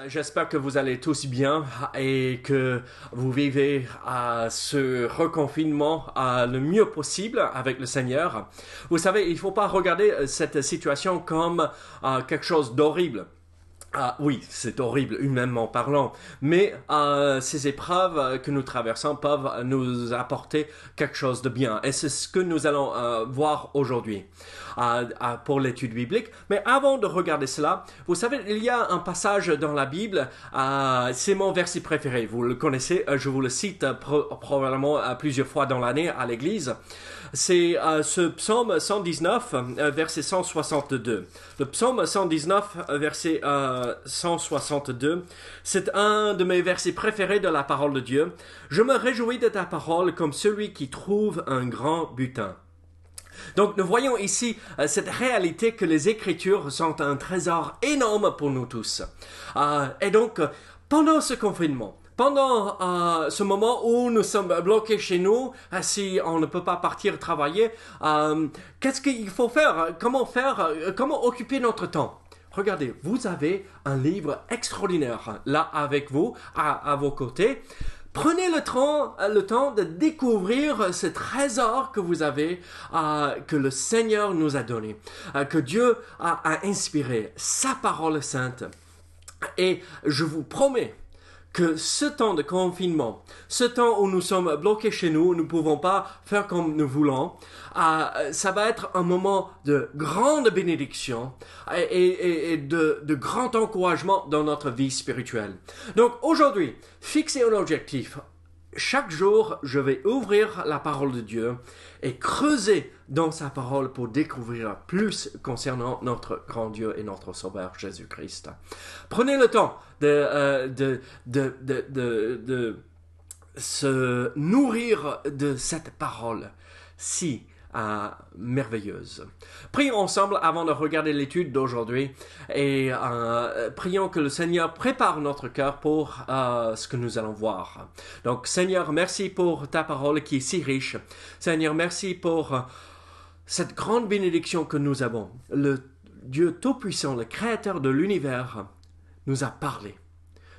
J'espère que vous allez tous bien et que vous vivez ce reconfinement le mieux possible avec le Seigneur. Vous savez, il ne faut pas regarder cette situation comme quelque chose d'horrible. Oui, c'est horrible, humainement parlant, mais ces épreuves que nous traversons peuvent nous apporter quelque chose de bien. Et c'est ce que nous allons voir aujourd'hui pour l'étude biblique. Mais avant de regarder cela, vous savez, il y a un passage dans la Bible, c'est mon verset préféré, vous le connaissez, je vous le cite probablement plusieurs fois dans l'année à l'église. C'est ce psaume 119, verset 162. Le psaume 119, verset 162, c'est un de mes versets préférés de la parole de Dieu. « Je me réjouis de ta parole comme celui qui trouve un grand butin. » Donc nous voyons ici cette réalité que les Écritures sont un trésor énorme pour nous tous. Et donc, pendant ce confinement, pendant ce moment où nous sommes bloqués chez nous, si on ne peut pas partir travailler, qu'est-ce qu'il faut faire? Comment occuper notre temps? Regardez, vous avez un livre extraordinaire là avec vous, à vos côtés. Prenez le temps de découvrir ce trésor que vous avez, que le Seigneur nous a donné, que Dieu a inspiré, sa parole sainte. Et je vous promets que ce temps de confinement, ce temps où nous sommes bloqués chez nous, nous ne pouvons pas faire comme nous voulons, ça va être un moment de grande bénédiction et de grand encouragement dans notre vie spirituelle. Donc aujourd'hui, fixez un objectif. Chaque jour, je vais ouvrir la parole de Dieu et creuser dans sa parole pour découvrir plus concernant notre grand Dieu et notre Sauveur Jésus-Christ. Prenez le temps de se nourrir de cette parole si merveilleuse. Prions ensemble avant de regarder l'étude d'aujourd'hui et prions que le Seigneur prépare notre cœur pour ce que nous allons voir. Donc Seigneur, merci pour ta parole qui est si riche. Seigneur, merci pour cette grande bénédiction que nous avons. Le Dieu Tout-Puissant, le Créateur de l'univers, nous a parlé,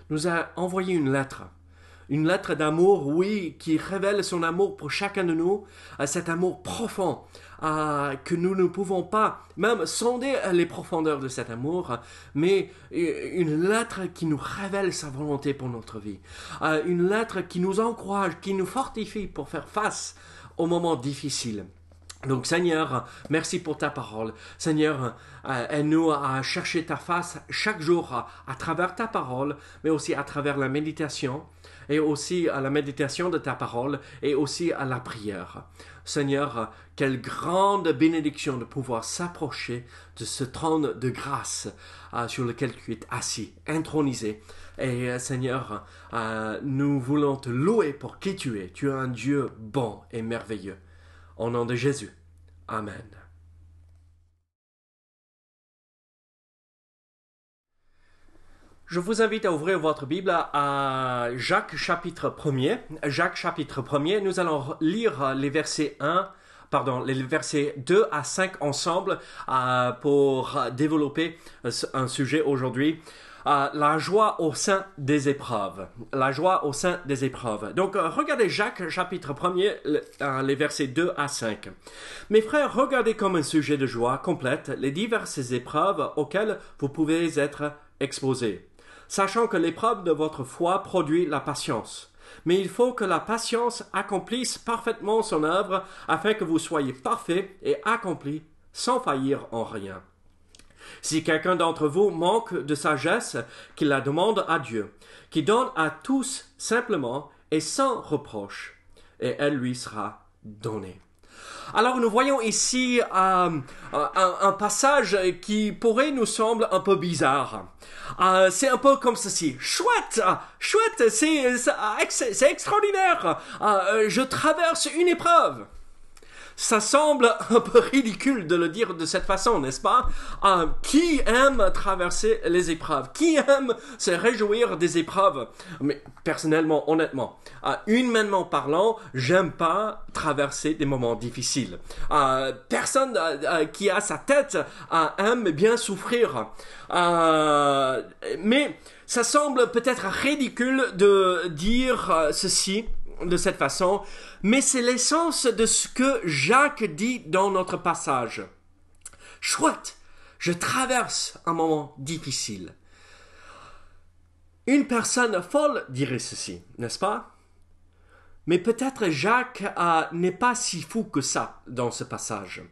nous a envoyé une lettre d'amour, oui, qui révèle son amour pour chacun de nous, cet amour profond, que nous ne pouvons pas même sonder les profondeurs de cet amour, mais une lettre qui nous révèle sa volonté pour notre vie, une lettre qui nous encourage, qui nous fortifie pour faire face aux moments difficiles. Donc Seigneur, merci pour ta parole. Seigneur, aide-nous à chercher ta face chaque jour à travers ta parole, mais aussi à travers la méditation, et aussi à la méditation de ta parole, et aussi à la prière. Seigneur, quelle grande bénédiction de pouvoir s'approcher de ce trône de grâce sur lequel tu es assis, intronisé. Et Seigneur, nous voulons te louer pour qui tu es. Tu es un Dieu bon et merveilleux. Au nom de Jésus. Amen. Je vous invite à ouvrir votre Bible à Jacques chapitre 1er. Jacques chapitre 1er, nous allons lire les versets 2 à 5 ensemble pour développer un sujet aujourd'hui. La joie au sein des épreuves. La joie au sein des épreuves. Donc, regardez Jacques, chapitre 1er, les versets 2 à 5. Mes frères, regardez comme un sujet de joie complète les diverses épreuves auxquelles vous pouvez être exposés, sachant que l'épreuve de votre foi produit la patience. Mais il faut que la patience accomplisse parfaitement son œuvre, afin que vous soyez parfaits et accomplis, sans faillir en rien. Si quelqu'un d'entre vous manque de sagesse, qu'il la demande à Dieu, qui donne à tous simplement et sans reproche, et elle lui sera donnée. Alors nous voyons ici un passage qui pourrait nous sembler un peu bizarre. C'est un peu comme ceci. Chouette, c'est extraordinaire. Je traverse une épreuve. Ça semble un peu ridicule de le dire de cette façon, n'est-ce pas? Qui aime traverser les épreuves? Qui aime se réjouir des épreuves? Mais personnellement, honnêtement, humainement parlant, j'aime pas traverser des moments difficiles. Personne qui a sa tête aime bien souffrir. Mais ça semble peut-être ridicule de dire ceci de cette façon, mais c'est l'essence de ce que Jacques dit dans notre passage. Chouette, je traverse un moment difficile. Une personne folle dirait ceci, n'est-ce pas? Mais peut-être Jacques n'est pas si fou que ça dans ce passage.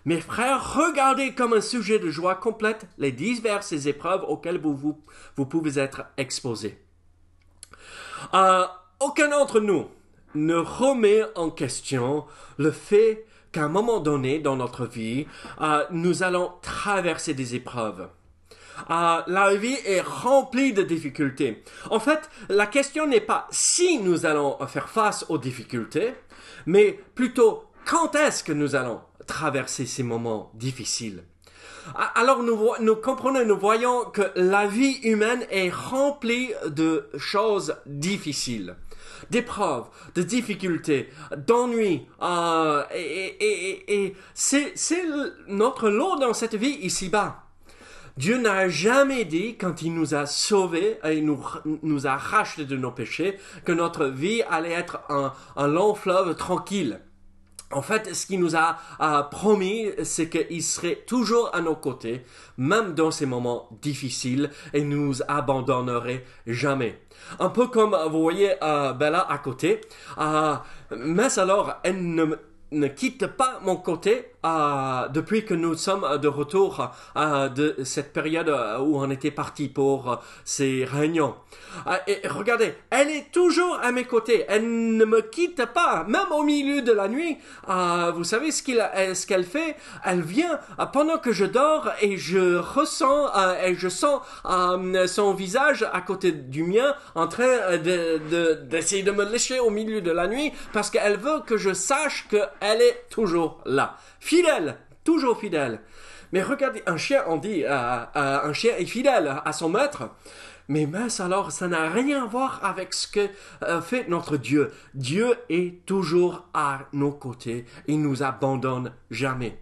Mes frères, regardez comme un sujet de joie complète les diverses épreuves auxquelles vous pouvez être exposés. Aucun d'entre nous ne remet en question le fait qu'à un moment donné dans notre vie, nous allons traverser des épreuves. La vie est remplie de difficultés. En fait, la question n'est pas si nous allons faire face aux difficultés, mais plutôt quand est-ce que nous allons traverser ces moments difficiles. Alors nous comprenons, nous voyons que la vie humaine est remplie de choses difficiles, d'épreuves, de difficultés, d'ennuis, et c'est notre lot dans cette vie ici-bas. Dieu n'a jamais dit, quand il nous a sauvés et nous a rachetés de nos péchés, que notre vie allait être un long fleuve tranquille. En fait, ce qu'il nous a promis, c'est qu'il serait toujours à nos côtés, même dans ces moments difficiles, et nous abandonnerait jamais. Un peu comme, vous voyez, Bella à côté, mais alors, elle ne quitte pas mon côté depuis que nous sommes de retour de cette période où on était parti pour ces réunions. Et regardez, elle est toujours à mes côtés. Elle ne me quitte pas, même au milieu de la nuit. Vous savez ce qu'elle fait? Elle vient pendant que je dors et je ressens et je sens son visage à côté du mien en train d'essayer de me lécher au milieu de la nuit parce qu'elle veut que je sache qu'elle est toujours là. Fidèle, toujours fidèle. Mais regardez, un chien, on dit, un chien est fidèle à son maître. Mais mince alors, ça n'a rien à voir avec ce que fait notre Dieu. Dieu est toujours à nos côtés. Il nous abandonne jamais.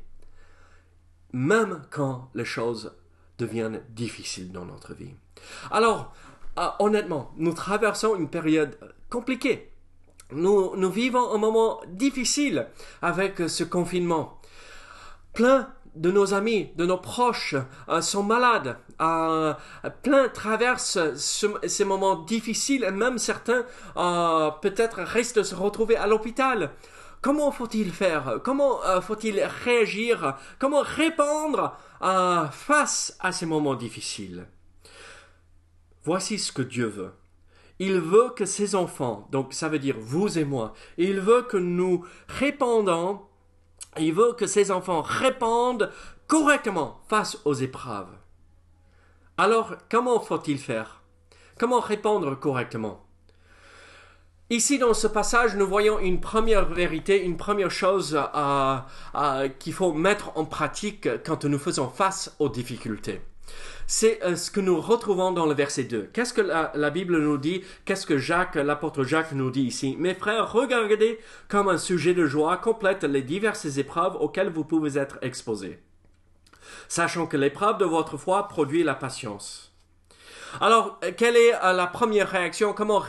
Même quand les choses deviennent difficiles dans notre vie. Alors, honnêtement, nous traversons une période compliquée. Nous vivons un moment difficile avec ce confinement. Plein de nos amis, de nos proches sont malades. Plein traversent ces moments difficiles et même certains peut-être risquent de se retrouver à l'hôpital. Comment faut-il faire? Comment faut-il réagir? Comment répondre face à ces moments difficiles? Voici ce que Dieu veut. Il veut que ses enfants, donc ça veut dire vous et moi, il veut que nous répondons. Il veut que ses enfants répondent correctement face aux épreuves. Alors, comment faut-il faire? Comment répondre correctement? Ici, dans ce passage, nous voyons une première vérité, une première chose qu'il faut mettre en pratique quand nous faisons face aux difficultés. C'est ce que nous retrouvons dans le verset 2. Qu'est-ce que la Bible nous dit? Qu'est-ce que l'apôtre Jacques nous dit ici? Mes frères, regardez comme un sujet de joie complète les diverses épreuves auxquelles vous pouvez être exposés. Sachant que l'épreuve de votre foi produit la patience. Alors, quelle est la première réaction? Comment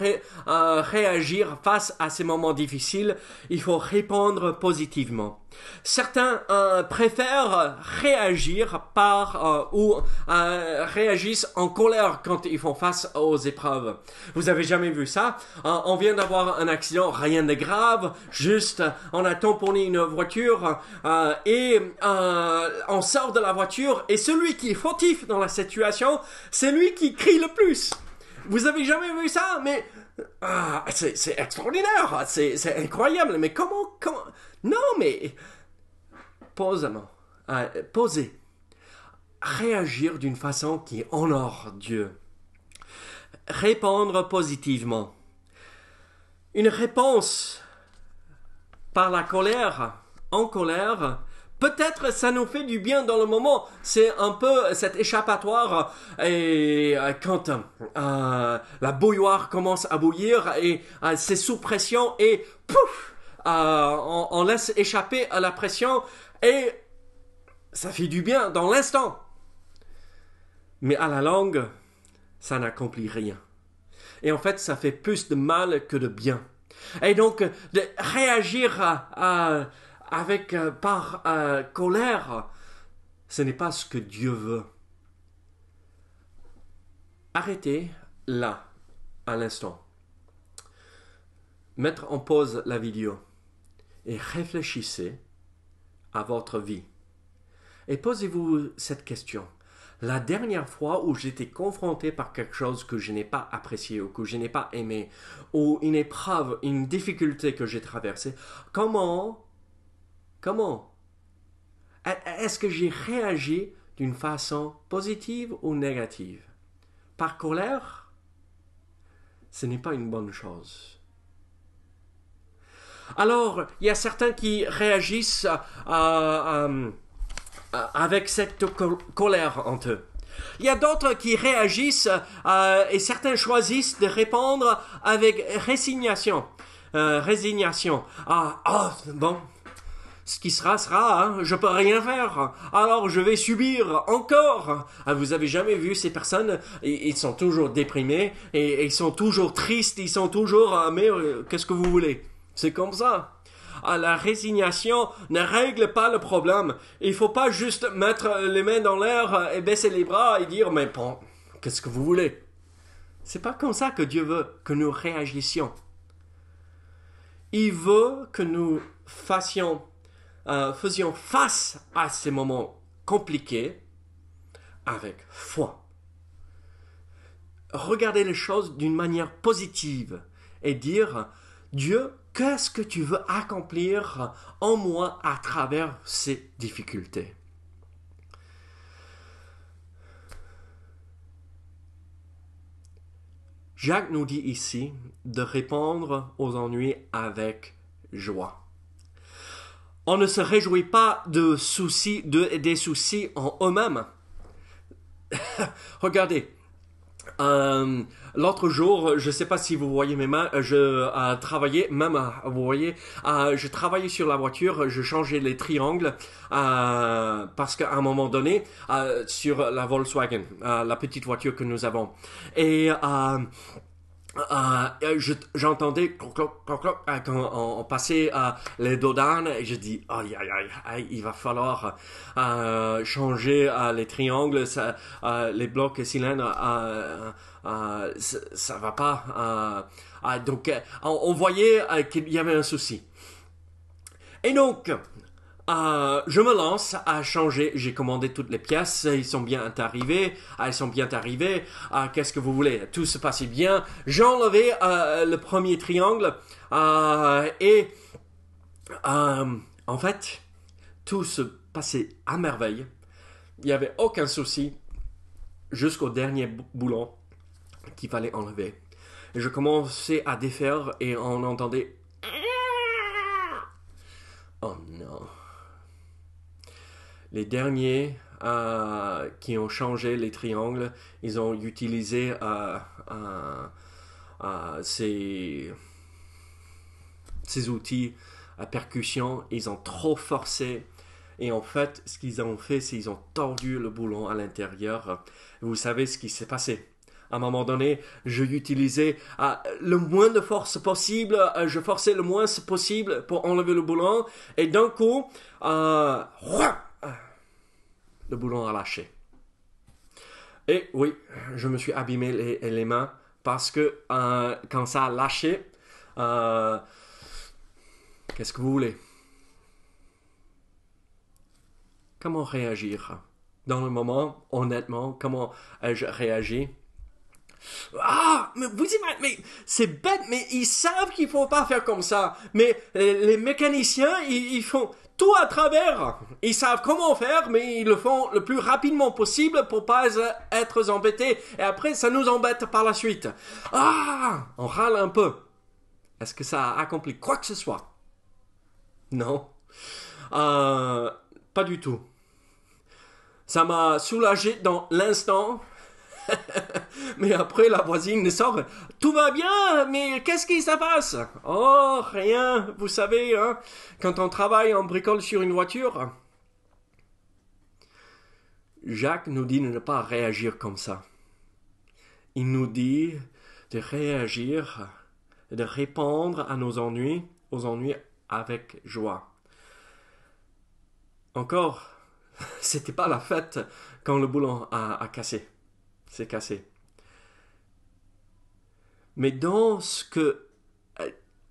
réagir face à ces moments difficiles? Il faut répondre positivement. Certains préfèrent réagir ou réagissent en colère quand ils font face aux épreuves. Vous avez jamais vu ça? On vient d'avoir un accident, rien de grave, juste on a tamponné une voiture et on sort de la voiture et celui qui est fautif dans la situation, c'est lui qui crie le plus. Vous avez jamais vu ça? Mais c'est extraordinaire, c'est incroyable. Mais comment? Non, mais posez. Réagir d'une façon qui honore Dieu. Répondre positivement. Une réponse par la colère en colère, peut-être ça nous fait du bien dans le moment. C'est un peu cet échappatoire. Et quand la bouilloire commence à bouillir et c'est sous pression et pouf, on laisse échapper à la pression et ça fait du bien dans l'instant. Mais à la longue, ça n'accomplit rien. Et en fait, ça fait plus de mal que de bien. Et donc, de réagir par colère, ce n'est pas ce que Dieu veut. Arrêtez là, à l'instant. Mettre en pause la vidéo et réfléchissez à votre vie. Et posez-vous cette question. La dernière fois où j'étais confronté par quelque chose que je n'ai pas apprécié ou que je n'ai pas aimé, ou une épreuve, une difficulté que j'ai traversée, comment est-ce que j'ai réagi d'une façon positive ou négative? Par colère, ce n'est pas une bonne chose. Alors, il y a certains qui réagissent avec cette colère en eux. Il y a d'autres qui réagissent et certains choisissent de répondre avec résignation. Bon, ce qui sera, hein, je peux rien faire. Alors je vais subir encore. Vous avez jamais vu ces personnes? Ils sont toujours déprimés et ils sont toujours tristes. Ils sont toujours mais qu'est-ce que vous voulez? C'est comme ça. La résignation ne règle pas le problème. Il ne faut pas juste mettre les mains dans l'air et baisser les bras et dire mais bon, qu'est-ce que vous voulez? C'est pas comme ça que Dieu veut que nous réagissions. Il veut que nous faisions face à ces moments compliqués avec foi. Regardez les choses d'une manière positive et dire Dieu, qu'est-ce que tu veux accomplir en moi à travers ces difficultés? Jacques nous dit ici de répondre aux ennuis avec joie. On ne se réjouit pas des soucis en eux-mêmes. Regardez. L'autre jour, je ne sais pas si vous voyez mes mains, je travaillais, vous voyez, je travaillais sur la voiture, je changeais les triangles parce qu'à un moment donné, sur la Volkswagen, la petite voiture que nous avons, et j'entendais quand on passait les douanes et je dis aïe, il va falloir changer les triangles, les blocs cylindres, ça va pas. Donc on voyait qu'il y avait un souci. Et donc je me lance à changer. J'ai commandé toutes les pièces. Elles sont bien arrivées. Qu'est-ce que vous voulez? Tout se passait bien. J'ai enlevé le premier triangle. Et en fait, tout se passait à merveille. Il n'y avait aucun souci jusqu'au dernier boulon qu'il fallait enlever. Et je commençais à défaire et on entendait... Oh non. Les derniers qui ont changé les triangles, ils ont utilisé ces outils à percussion. Ils ont trop forcé. Et en fait, ce qu'ils ont fait, c'est qu'ils ont tordu le boulon à l'intérieur. Vous savez ce qui s'est passé. À un moment donné, je utilisais le moins de force possible, je forçais le moins possible pour enlever le boulon, et d'un coup, le boulon a lâché. Et oui, je me suis abîmé les mains parce que quand ça a lâché, qu'est-ce que vous voulez? Comment réagir? Dans le moment, honnêtement, comment ai-je réagi? Mais vous imaginez, mais c'est bête, mais ils savent qu'il faut pas faire comme ça. Mais les mécaniciens, ils font tout à travers. Ils savent comment faire, mais ils le font le plus rapidement possible pour pas être embêtés. Et après, ça nous embête par la suite. On râle un peu. Est-ce que ça a accompli quoi que ce soit? Non. Pas du tout. Ça m'a soulagé dans l'instant. Mais après, la voisine sort. Tout va bien, mais qu'est-ce qui se passe? Oh, rien. Vous savez, hein, quand on travaille, on bricole sur une voiture. Jacques nous dit de ne pas réagir comme ça. Il nous dit de réagir, de répondre à nos ennuis, aux ennuis avec joie. Encore, c'était pas la fête quand le boulon a cassé. C'est cassé. Mais dans ce que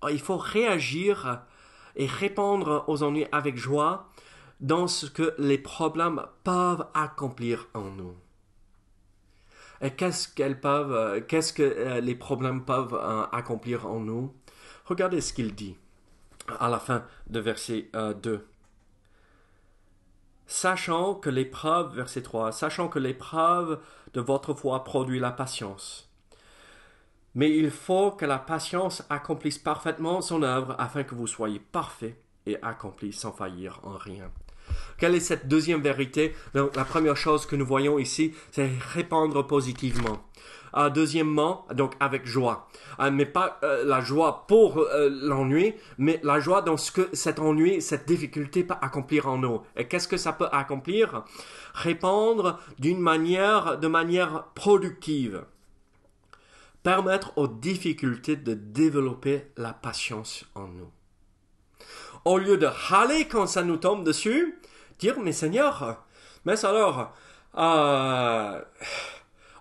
il faut réagir et répondre aux ennuis avec joie dans ce que les problèmes peuvent accomplir en nous. Et qu'est-ce que les problèmes peuvent accomplir en nous? Regardez ce qu'il dit à la fin de verset 2. Sachant que l'épreuve, verset 3, sachant que l'épreuve de votre foi produit la patience. Mais il faut que la patience accomplisse parfaitement son œuvre afin que vous soyez parfaits et accomplis sans faillir en rien. Quelle est cette deuxième vérité? Donc, la première chose que nous voyons ici, c'est répondre positivement. Deuxièmement, donc avec joie. Mais pas la joie pour l'ennui, mais la joie dans ce que cet ennui, cette difficulté peut accomplir en nous. Et qu'est-ce que ça peut accomplir? Répondre de manière productive. Permettre aux difficultés de développer la patience en nous. Au lieu de râler quand ça nous tombe dessus, dire, mais Seigneur, mais alors,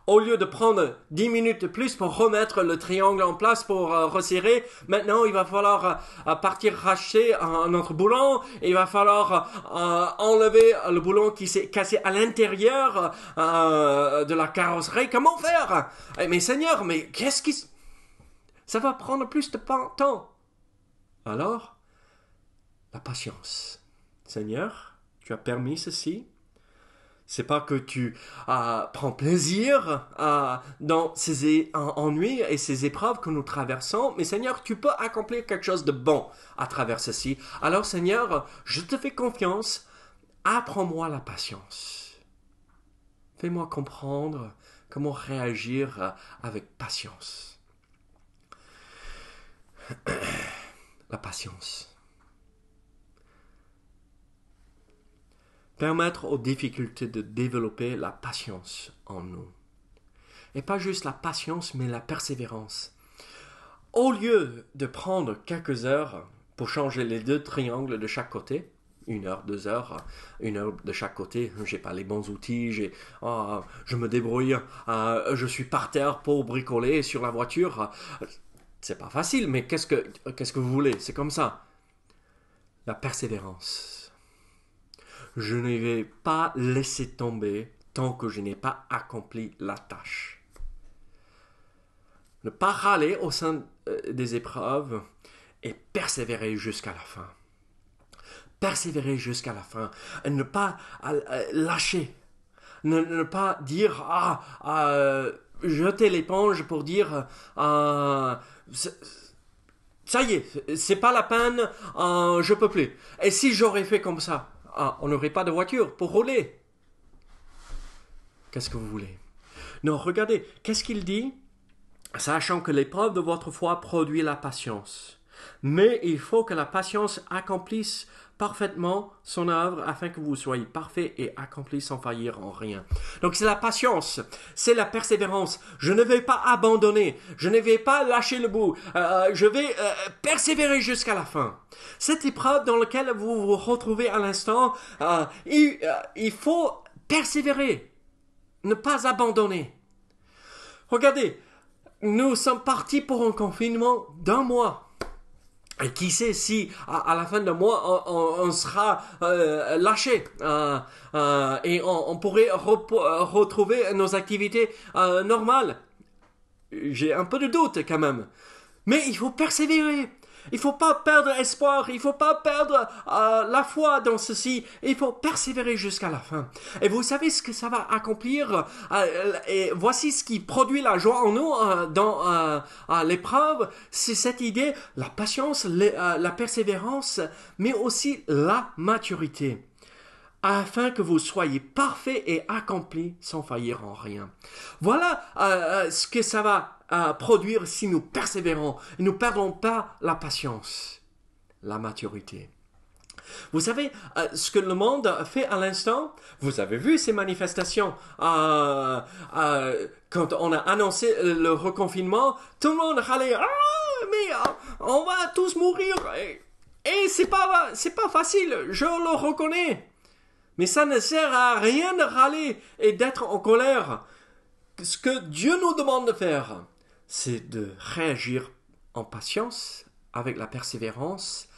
au lieu de prendre 10 minutes de plus pour remettre le triangle en place pour resserrer, maintenant il va falloir partir racheter un autre boulon, et il va falloir enlever le boulon qui s'est cassé à l'intérieur de la carrosserie. Comment faire? Mais Seigneur, mais ça va prendre plus de temps. Alors, la patience. Seigneur, tu as permis ceci. C'est pas que tu prends plaisir dans ces ennuis et ces épreuves que nous traversons, mais Seigneur, tu peux accomplir quelque chose de bon à travers ceci. Alors Seigneur, je te fais confiance, apprends-moi la patience. Fais-moi comprendre comment réagir avec patience. La patience. Permettre aux difficultés de développer la patience en nous. Et pas juste la patience, mais la persévérance. Au lieu de prendre quelques heures pour changer les 2 triangles de chaque côté, 1 heure, 2 heures, 1 heure de chaque côté, j'ai pas les bons outils, je me débrouille, je suis par terre pour bricoler sur la voiture. C'est pas facile, mais qu'est-ce que vous voulez? C'est comme ça. La persévérance. Je ne vais pas laisser tomber tant que je n'ai pas accompli la tâche. Ne pas râler au sein des épreuves et persévérer jusqu'à la fin. Persévérer jusqu'à la fin. Et ne pas lâcher. Ne pas dire jeter l'éponge pour dire ça y est, c'est pas la peine, je peux plus. Et si j'aurais fait comme ça? On n'aurait pas de voiture pour rouler. Qu'est-ce que vous voulez? Non, regardez, qu'est-ce qu'il dit? Sachant que l'épreuve de votre foi produit la patience. Mais il faut que la patience accomplisse parfaitement son œuvre afin que vous soyez parfaits et accomplis sans faillir en rien. Donc c'est la patience, c'est la persévérance. Je ne vais pas abandonner, je ne vais pas lâcher le bout, je vais persévérer jusqu'à la fin. Cette épreuve dans laquelle vous vous retrouvez à l'instant, il faut persévérer, ne pas abandonner. Regardez, nous sommes partis pour un confinement d'1 mois. Et qui sait si à la fin de mois on sera lâché et on pourrait retrouver nos activités normales. J'ai un peu de doute quand même. Mais il faut persévérer. Il ne faut pas perdre espoir, il ne faut pas perdre la foi dans ceci. Il faut persévérer jusqu'à la fin. Et vous savez ce que ça va accomplir. Et voici ce qui produit la joie en nous dans l'épreuve. C'est cette idée, la patience, la persévérance, mais aussi la maturité, afin que vous soyez parfaits et accomplis sans faillir en rien. Voilà ce que ça va produire si nous persévérons et nous ne perdons pas la patience, la maturité. Vous savez ce que le monde fait à l'instant? Vous avez vu ces manifestations. Quand on a annoncé le reconfinement, tout le monde râlait. Mais on va tous mourir. Et c'est pas facile, je le reconnais. Mais ça ne sert à rien de râler et d'être en colère. Ce que Dieu nous demande de faire, c'est de réagir en patience, avec la persévérance,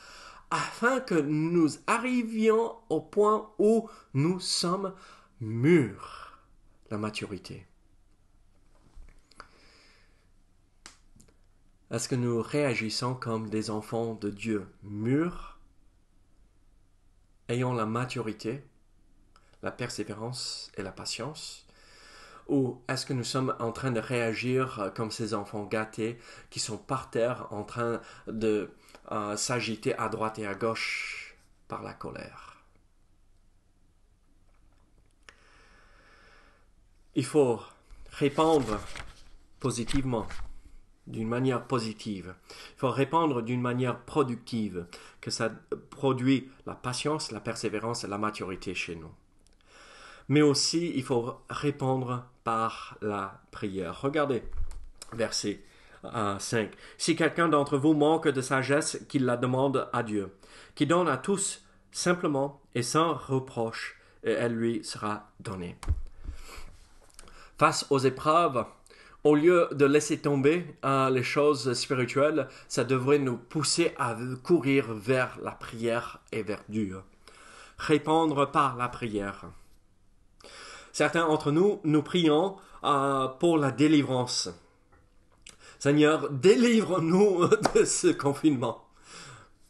afin que nous arrivions au point où nous sommes mûrs, la maturité. Est-ce que nous réagissons comme des enfants de Dieu mûrs, ayant la maturité, la persévérance et la patience? Ou est-ce que nous sommes en train de réagir comme ces enfants gâtés qui sont par terre en train de s'agiter à droite et à gauche par la colère? Il faut répondre positivement, d'une manière positive. Il faut répondre d'une manière productive, que ça produit la patience, la persévérance et la maturité chez nous. Mais aussi, il faut répondre par la prière. Regardez, verset 5. Si quelqu'un d'entre vous manque de sagesse, qu'il la demande à Dieu, qui donne à tous simplement et sans reproche, et elle lui sera donnée. Face aux épreuves, au lieu de laisser tomber les choses spirituelles, ça devrait nous pousser à courir vers la prière et vers Dieu. Répondre par la prière. Certains d'entre nous, nous prions pour la délivrance. Seigneur, délivre-nous de ce confinement.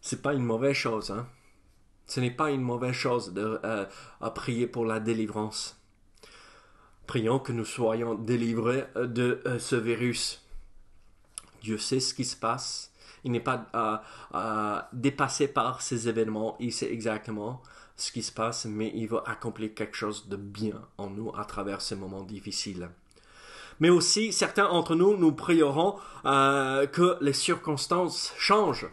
C'est pas une mauvaise chose, hein? Ce n'est pas une mauvaise chose de prier pour la délivrance. Prions que nous soyons délivrés de ce virus. Dieu sait ce qui se passe. Il n'est pas dépassé par ces événements. Il sait exactement ce qui se passe, mais il va accomplir quelque chose de bien en nous à travers ces moments difficiles. Mais aussi, certains d'entre nous, nous prierons que les circonstances changent.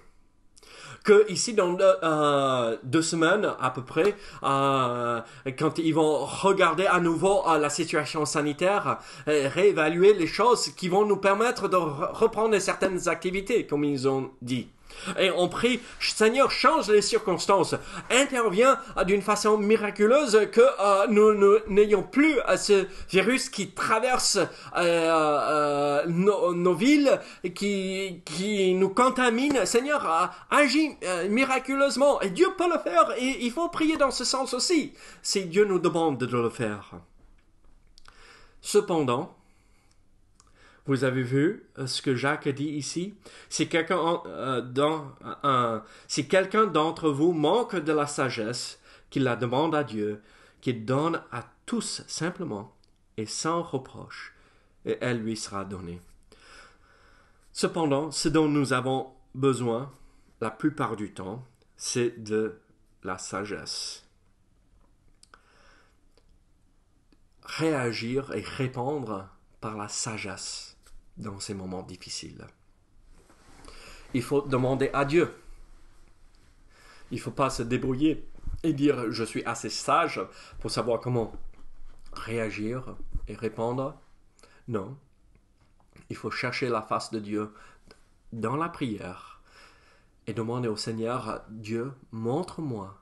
Que ici, dans 2 semaines à peu près, quand ils vont regarder à nouveau la situation sanitaire, réévaluer les choses qui vont nous permettre de reprendre certaines activités, comme ils ont dit. Et on prie, Seigneur, change les circonstances, interviens d'une façon miraculeuse que nous n'ayons plus ce virus qui traverse nos villes, qui nous contamine. Seigneur, agis miraculeusement, et Dieu peut le faire, et il faut prier dans ce sens aussi, si Dieu nous demande de le faire. Cependant, vous avez vu ce que Jacques dit ici? Si quelqu'un d'entre vous manque de la sagesse, qu'il la demande à Dieu, qu'il donne à tous simplement et sans reproche, et elle lui sera donnée. Cependant, ce dont nous avons besoin, la plupart du temps, c'est de la sagesse. Réagir et répondre par la sagesse dans ces moments difficiles. Il faut demander à Dieu. Il ne faut pas se débrouiller et dire « je suis assez sage pour savoir comment réagir et répondre ». Non. Il faut chercher la face de Dieu dans la prière et demander au Seigneur « Dieu, montre-moi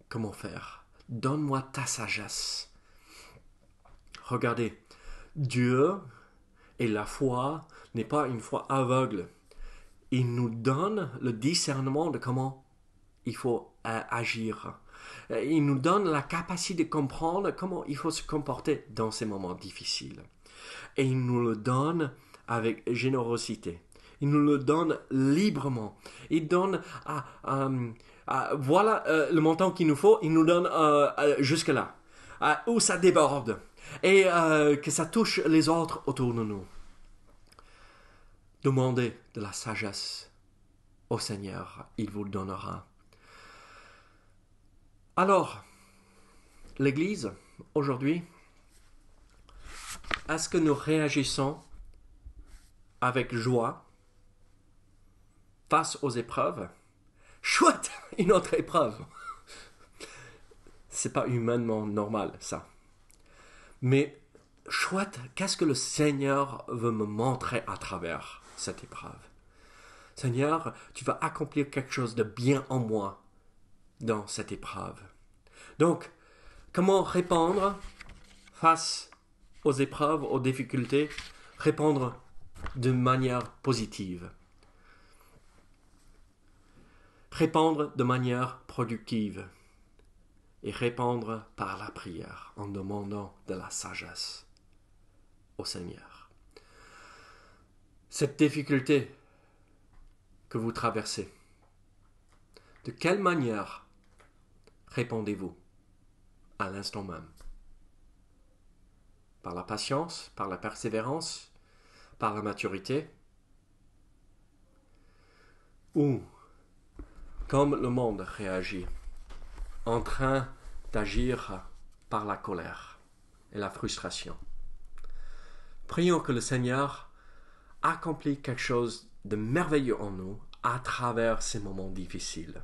comment faire. Donne-moi ta sagesse. » Regardez, Dieu et la foi n'est pas une foi aveugle. Il nous donne le discernement de comment il faut agir. Il nous donne la capacité de comprendre comment il faut se comporter dans ces moments difficiles. Et il nous le donne avec générosité. Il nous le donne librement. Il donne voilà le montant qu'il nous faut. Il nous donne jusque-là. Où ça déborde. Et que ça touche les autres autour de nous. Demandez de la sagesse au Seigneur. Il vous le donnera. Alors, l'Église, aujourd'hui, est-ce que nous réagissons avec joie face aux épreuves? Chouette, une autre épreuve. C'est pas humainement normal, ça. Mais chouette, qu'est-ce que le Seigneur veut me montrer à travers cette épreuve? Seigneur, tu vas accomplir quelque chose de bien en moi dans cette épreuve. Donc, comment répondre face aux épreuves, aux difficultés? Répondre de manière positive. Répondre de manière productive. Et répondre par la prière en demandant de la sagesse au Seigneur. Cette difficulté que vous traversez, de quelle manière répondez-vous à l'instant même? Par la patience, par la persévérance, par la maturité? Ou, comme le monde réagit, en train d'agir par la colère et la frustration? Prions que le Seigneur accomplisse quelque chose de merveilleux en nous à travers ces moments difficiles.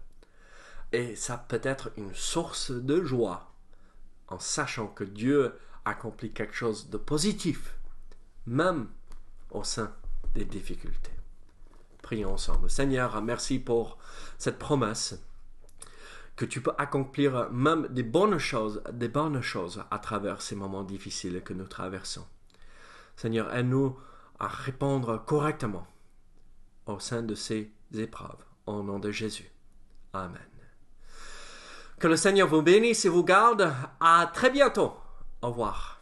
Et ça peut être une source de joie en sachant que Dieu accomplit quelque chose de positif, même au sein des difficultés. Prions ensemble. Seigneur, merci pour cette promesse que tu peux accomplir même des bonnes choses à travers ces moments difficiles que nous traversons. Seigneur, aide-nous à répondre correctement au sein de ces épreuves. Au nom de Jésus. Amen. Que le Seigneur vous bénisse et vous garde. À très bientôt. Au revoir.